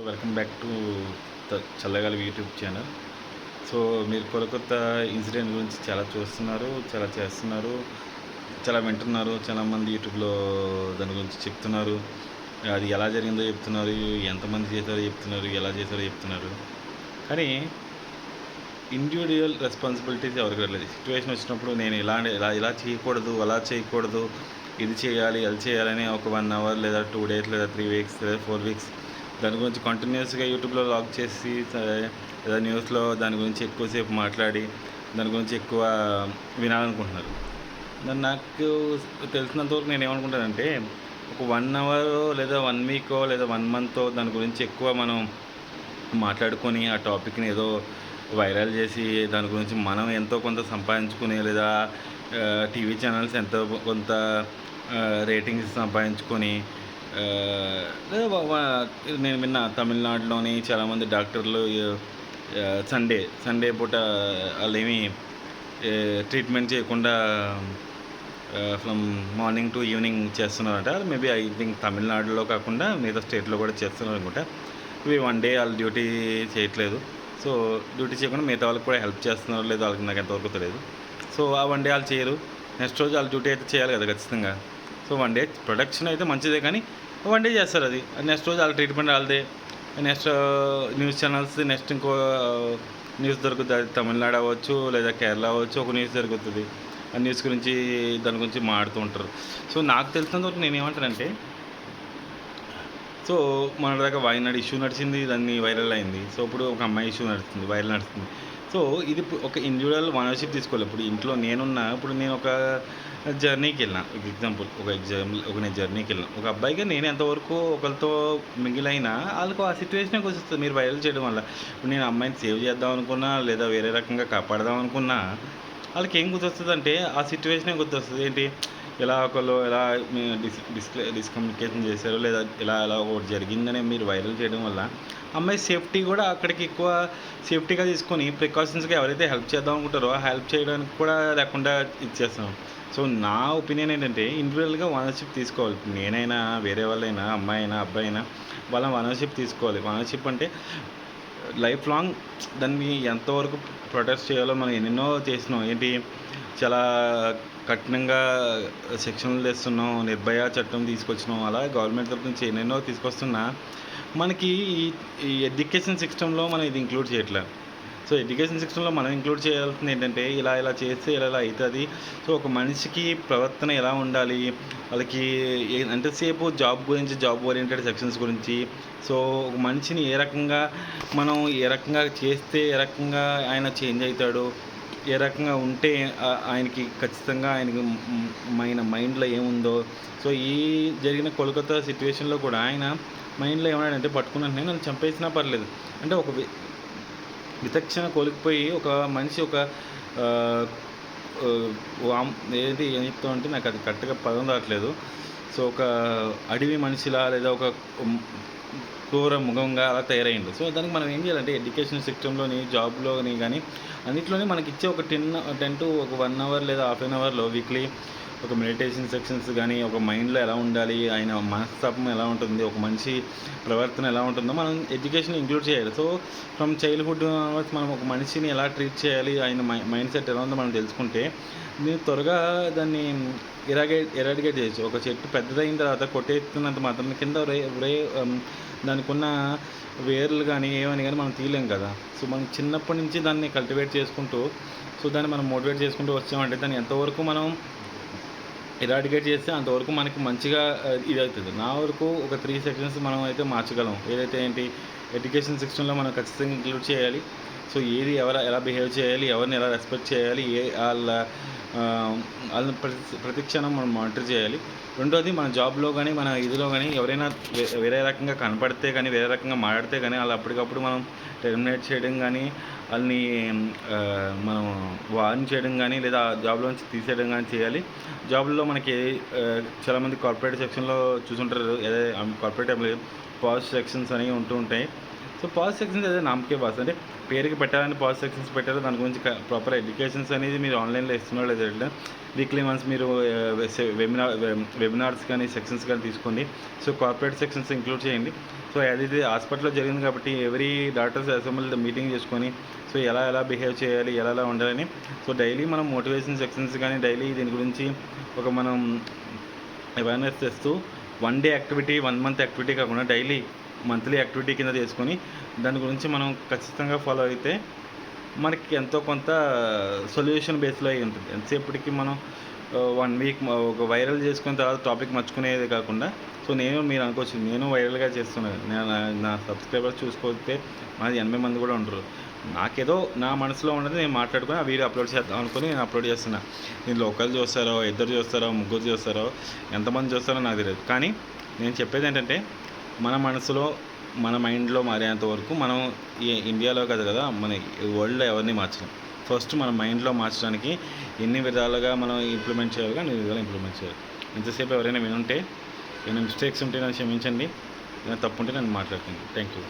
Welcome back to చల్లగాలి YouTube channel. So మీరు కొత్త ఇన్సిడెంట్ గురించి చాలా చూస్తున్నారు, చాలా చేస్తున్నారు, చాలా వింటున్నారు. చాలామంది యూట్యూబ్లో దాని గురించి చెప్తున్నారు. అది ఎలా జరిగిందో చెప్తున్నారు, ఎంతమంది చేశారో చెప్తున్నారు, ఎలా చేశారో చెప్తున్నారు. కానీ ఇండివిజువల్ రెస్పాన్సిబిలిటీస్ ఎవరికి రాలేదు. సిచ్యువేషన్ వచ్చినప్పుడు నేను ఇలా చేయకూడదు, అలా చేయకూడదు, ఇది చేయాలి, అది చేయాలని ఒక 1 అవర్ లేదా 2 డేస్ లేదా 3 వీక్స్ లేదా 4 వీక్స్ దాని గురించి కంటిన్యూస్గా యూట్యూబ్లో లాగ్ చేసి లేదా న్యూస్లో దాని గురించి ఎక్కువసేపు మాట్లాడి దాని గురించి ఎక్కువ వినాలనుకుంటున్నారు. నాకు తెలిసినంతవరకు నేను ఏమనుకుంటానంటే ఒక 1 అవర్ లేదా 1 వీకో లేదా 1 మంతో దాని గురించి ఎక్కువ మనం మాట్లాడుకొని ఆ టాపిక్ని ఏదో వైరల్ చేసి దాని గురించి మనం ఎంతో కొంత సంపాదించుకుని లేదా టీవీ ఛానల్స్ ఎంతో కొంత రేటింగ్స్ సంపాదించుకొని నేను విన్న తమిళనాడులోని చాలామంది డాక్టర్లు సండే పూట వాళ్ళేమి ట్రీట్మెంట్ చేయకుండా ఫ్రమ్ మార్నింగ్ టు ఈవినింగ్ చేస్తున్నారంట. మేబీ ఐ థింక్ తమిళనాడులో కాకుండా మిగతా స్టేట్లో కూడా చేస్తున్నారు అనుకుంటా. ఇవి 1 డే వాళ్ళు డ్యూటీ చేయట్లేదు. సో డ్యూటీ చేయకుండా మిగతా వాళ్ళకి కూడా హెల్ప్ చేస్తున్నారు లేదు వాళ్ళకి నాకు ఎంతవరకు తెలియదు. సో ఆ 1 డే వాళ్ళు చేయరు, నెక్స్ట్ రోజు వాళ్ళు డ్యూటీ అయితే చేయాలి కదా ఖచ్చితంగా. సో 1 డే ప్రొడక్షన్ అయితే మంచిదే, కానీ 1 డే చేస్తారు. అది నెక్స్ట్ రోజు వాళ్ళ ట్రీట్మెంట్ వాళ్ళదే. నెక్స్ట్ న్యూస్ ఛానల్స్ నెక్స్ట్ ఇంకో న్యూస్ దొరుకుతుంది. అది తమిళనాడు అవ్వచ్చు లేదా కేరళ అవ్వచ్చు, ఒక న్యూస్ జరుగుతుంది. ఆ న్యూస్ గురించి దాని గురించి మాడుతూ ఉంటారు. సో నాకు తెలిసినంతవరకు నేను ఏమంటానంటే, సో మన దగ్గర వాయినాడు ఇష్యూ నడిచింది, దాన్ని వైరల్ అయింది. సో ఇప్పుడు ఒక అమ్మాయి ఇష్యూ నడుస్తుంది, వైరల్ నడుస్తుంది. సో ఇది ఒక ఇండివిజువల్ ఓనర్షిప్ తీసుకోవాలి. ఇప్పుడు ఇంట్లో ఇప్పుడు నేను ఒక జర్నీకి వెళ్ళిన, ఒక నేను జర్నీకి వెళ్ళిన ఒక అబ్బాయిగా నేను ఎంతవరకు ఒకరితో మిగిలైనా వాళ్ళకు ఆ సిచ్యువేషనే వస్తుంది మీరు వైరల్ చేయడం వల్ల. ఇప్పుడు నేను అమ్మాయిని సేవ్ చేద్దాం అనుకున్నా లేదా వేరే రకంగా కాపాడదాం అనుకున్నా వాళ్ళకి ఏం గుర్తొస్తుంది అంటే ఆ సిచ్యువేషనే గుర్తొస్తుంది. ఏంటి, ఎలా ఒకళ్ళు ఎలా డిస్కమ్యూనికేషన్ చేశారు లేదా ఎలా ఒకటి జరిగిందని మీరు వైరల్ చేయడం వల్ల అమ్మాయి సేఫ్టీ కూడా అక్కడికి ఎక్కువ సేఫ్టీగా తీసుకొని ప్రికాషన్స్గా ఎవరైతే హెల్ప్ చేద్దాం అనుకుంటారో ఆ హెల్ప్ చేయడానికి కూడా లేకుండా ఇచ్చేస్తాం. సో నా ఒపీనియన్ ఏంటంటే ఇండివిజువల్గా ఓనర్షిప్ తీసుకోవాలి. నేనైనా వేరే వాళ్ళైనా అమ్మాయి అయినా అబ్బాయి అయినా వాళ్ళ ఓనర్షిప్ తీసుకోవాలి. ఓనర్షిప్ అంటే లైఫ్ లాంగ్ దాన్ని ఎంతవరకు ప్రొటెక్ట్ చేయాలో మనం ఎన్నెన్నో చేసినాం. ఏంటి, చాలా కఠినంగా సెక్షన్లు తెస్తున్నాం, నిర్భయ చట్టం తీసుకొచ్చినాం, అలా గవర్నమెంట్ తరఫు నుంచి ఎన్నెన్నో తీసుకొస్తున్నా మనకి ఈ ఎడ్యుకేషన్ సిస్టంలో మనం ఇది ఇంక్లూడ్ చేయట్లేదు. సో ఎడ్యుకేషన్ సిస్టంలో మనం ఇంక్లూడ్ చేయాల్సింది ఏంటంటే ఇలా చేస్తే ఇలా అవుతుంది. సో ఒక మనిషికి ప్రవర్తన ఎలా ఉండాలి, వాళ్ళకి ఎంతసేపు జాబ్ గురించి, జాబ్ ఓరియంటెడ్ సెక్షన్స్ గురించి, సో ఒక మనిషిని ఏ రకంగా చేస్తే ఏ రకంగా ఆయన చేంజ్ అవుతాడు, ఏ రకంగా ఉంటే ఆయనకి ఖచ్చితంగా ఆయనకి మైండ్లో ఏముందో. సో ఈ జరిగిన కోల్కతా సిచ్యువేషన్లో కూడా ఆయన మైండ్లో ఏమన్నాడంటే పట్టుకున్నట్టు నన్ను చంపేసినా పర్లేదు అంటే ఒక విచక్షణ కోల్పోయి ఒక మనిషి ఒక ఏం చెప్తామంటే నాకు అది కరెక్ట్గా పదం రావట్లేదు. సో ఒక అడవి మనిషిలా లేదా ఒక క్రూర ముఖంగా అలా తయారైండు. సో దానికి మనం ఏం చేయాలంటే ఎడ్యుకేషన్ సిస్టంలోని, జాబ్లోని కానీ అన్నింటిలోని మనకి ఇచ్చే ఒక 10 to ఒక 1 అవర్ లేదా హాఫ్ అన్ అవర్లో వీక్లీ ఒక మెడిటేషన్ సెక్షన్స్ కానీ, ఒక మైండ్లో ఎలా ఉండాలి, ఆయన మనస్తత్వం ఎలా ఉంటుంది, ఒక మనిషి ప్రవర్తన ఎలా ఉంటుందో మనం ఎడ్యుకేషన్ ఇంక్లూడ్ చేయాలి. సో ఫ్రమ్ చైల్డ్హుడ్ మనం ఒక మనిషిని ఎలా ట్రీట్ చేయాలి, ఆయన మైండ్ సెట్ ఎలా ఉందో మనం తెలుసుకుంటే దీన్ని త్వరగా దాన్ని ఎరాడికేట్ చేయొచ్చు. ఒక చెట్టు పెద్దదైన తర్వాత కొట్టేస్తున్నంత మాత్రం కింద దానికి ఉన్న వేర్లు కానీ ఏమని కానీ మనం తీయలేం కదా. సో మనం చిన్నప్పటి నుంచి దాన్ని కల్టివేట్ చేసుకుంటూ, సో దాన్ని మనం మోటివేట్ చేసుకుంటూ వచ్చామంటే దాన్ని ఎంతవరకు మనం ఎరాడికేట్ చేస్తే అంతవరకు మనకి మంచిగా ఇది అవుతుంది. నా వరకు ఒక 3 సెక్షన్స్ మనం అయితే మార్చగలం. ఏదైతే ఏంటి, ఎడ్యుకేషన్ సిస్టంలో మనం ఖచ్చితంగా ఇంక్లూడ్ చేయాలి. సో ఏది ఎలా బిహేవ్ చేయాలి, ఎవరిని ఎలా రెస్పెక్ట్ చేయాలి, వాళ్ళని ప్రతి క్షణం మనం మానిటర్ చేయాలి. రెండోది మన జాబ్లో కానీ మన ఇదిలో కానీ ఎవరైనా వేరే రకంగా కనపడితే కానీ, వేరే రకంగా మాట్లాడితే కానీ వాళ్ళు అప్పటికప్పుడు మనం టెర్మినేట్ చేయడం కానీ, వాళ్ళని మనం వార్న్ చేయడం కానీ లేదా జాబ్లో నుంచి తీసేయడం కానీ చేయాలి. జాబ్లో మనకి చాలామంది కార్పొరేట్ సెక్షన్లో చూసుంటారు, ఏదో కార్పొరేట్ ఎంప్లాయీ పాజిటివ్ సెక్షన్స్ అనేవి ఉంటూ ఉంటాయి. సో పాజిటివ్ సెక్షన్స్ అదే నామకే పాస్ అంటే పేరుకి పెట్టాలని పాజిటివ్ సెక్షన్స్ పెట్టారు. దాని గురించి ప్రాపర్ ఎడ్యుకేషన్స్ అనేది మీరు ఆన్లైన్లో ఇస్తున్నారు లేదా వీక్లీ వన్స్ మీరు వెబినార్స్ కానీ సెక్షన్స్ కానీ తీసుకోండి. సో కార్పొరేట్ సెక్షన్స్ ఇంక్లూడ్ చేయండి. సో అది హాస్పిటల్లో జరిగింది కాబట్టి ఎవ్రీ డాక్టర్స్ అసెంబ్లీ మీటింగ్ చేసుకొని సో ఎలా బిహేవ్ చేయాలి, ఎలా ఉండాలని సో డైలీ మనం మోటివేషన్ సెక్షన్స్ కానీ డైలీ దీని గురించి ఒక మనం అవేర్నెస్ తెస్తూ 1 డే యాక్టివిటీ 1 మంత్ యాక్టివిటీ కాకుండా డైలీ మంత్లీ యాక్టివిటీ కింద చేసుకొని దాని గురించి మనం ఖచ్చితంగా ఫాలో అయితే మనకి ఎంతో కొంత సొల్యూషన్ బేస్లో అయి ఉంటుంది. ఎంతసేపటికి మనం 1 వీక్ ఒక వైరల్ చేసుకున్న తర్వాత టాపిక్ మర్చుకునేది కాకుండా సో మీరు అనుకోవచ్చు నేను వైరల్గా చేస్తున్నాను, నా సబ్స్క్రైబర్స్ చూసుకోకపోతే మాది 80 మంది కూడా ఉండరు. నాకేదో నా మనసులో ఉన్నది నేను మాట్లాడుకొని ఆ వీడియో అప్లోడ్ చేద్దాం అనుకుని నేను అప్లోడ్ చేస్తున్నా. దీనిలో ఒకరు చూస్తారో, 2 చూస్తారో, 3 చూస్తారో, ఎంతమంది చూస్తారో నాకు తెలియదు. కానీ నేను చెప్పేది ఏంటంటే మన మనసులో మన మైండ్లో మారేంత వరకు మనం ఈ ఇండియాలో కదా మన వరల్డ్లో ఎవరిని మార్చలేం. ఫస్ట్ మన మైండ్లో మార్చడానికి ఎన్ని విధాలుగా మనం ఇంప్లిమెంట్ చేయాలి, అన్ని విధాలుగా ఇంప్లిమెంట్ చేయాలి. ఇంతసేపు ఎవరైనా వినుంటే ఏమైనా మిస్టేక్స్ ఉంటే నన్ను క్షమించండి, ఏమైనా తప్పు ఉంటే నన్ను మాట్లాడుతుంది. Thank you.